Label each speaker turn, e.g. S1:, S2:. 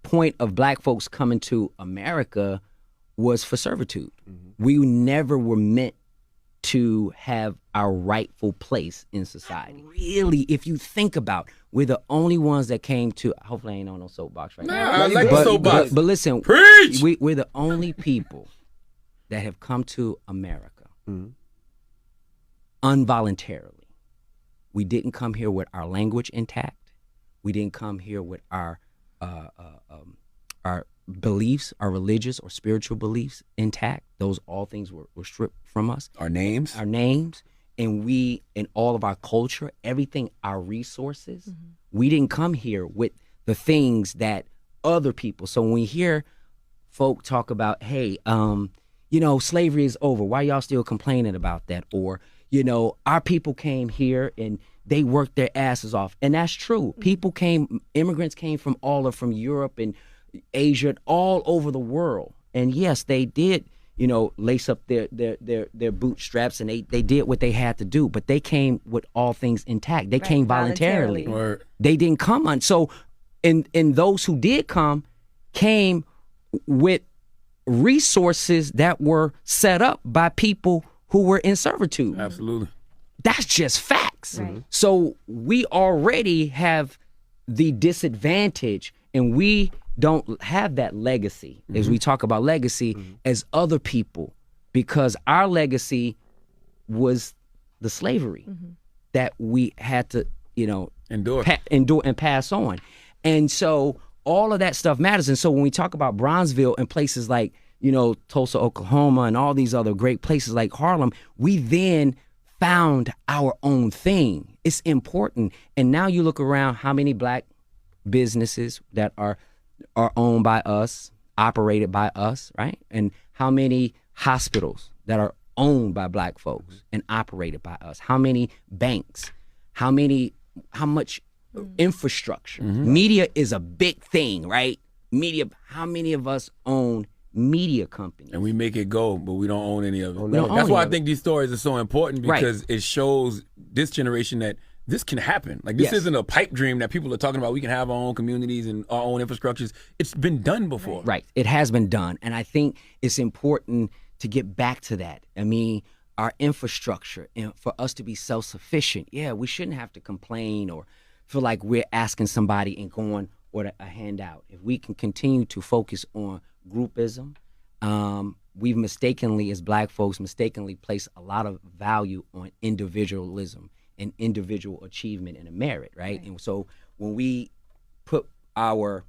S1: point of black folks coming to America was for servitude. We never were meant to have our rightful place in society. Really, if you think about, we're the only ones that came to, hopefully I ain't on no soapbox right now.
S2: I like the soapbox.
S1: But listen,
S2: Preach!
S1: we're the only people that have come to America involuntarily. We didn't come here with our language intact. We didn't come here with our beliefs, our religious or spiritual beliefs intact. Those all things were stripped from us.
S2: Our names,
S1: and we, in all of our culture, everything, our resources. We didn't come here with the things that other people. So when we hear folk talk about, hey, slavery is over. Why y'all still complaining about that? Or, our people came here and they worked their asses off. And that's true. Immigrants came from from Europe and Asia, all over the world. And yes, they did, lace up their bootstraps, and they did what they had to do. But they came with all things intact. They came voluntarily.
S2: Right.
S1: They didn't come on. So, and those who did come came with resources that were set up by people who were in servitude.
S2: Absolutely.
S1: That's just facts.
S3: Right.
S1: So we already have the disadvantage, and we don't have that legacy, as we talk about legacy, as other people, because our legacy was the slavery that we had to,
S2: Endure
S1: and pass on. And so all of that stuff matters. And so when we talk about Bronzeville and places like, Tulsa, Oklahoma, and all these other great places like Harlem, we then found our own thing. It's important. And now you look around, how many black businesses that are owned by us, operated by us, right? And how many hospitals that are owned by black folks and operated by us? How many banks? How much infrastructure? Media is a big thing, right? Media, how many of us own media companies?
S2: and we make it go, but we don't own any of it.
S1: don't
S2: That's
S1: own
S2: why I
S1: any of
S2: think these stories are so important, because it shows this generation that this can happen. Like, this
S1: Yes.
S2: isn't a pipe dream that people are talking about. We can have our own communities and our own infrastructures. It's been done before.
S1: Right. It has been done. And I think it's important to get back to that. I mean, our infrastructure, and for us to be self-sufficient, we shouldn't have to complain or feel like we're asking somebody and going or a handout. If we can continue to focus on groupism, we've mistakenly, as black folks, placed a lot of value on individualism and individual achievement and a merit, right? And so when we put our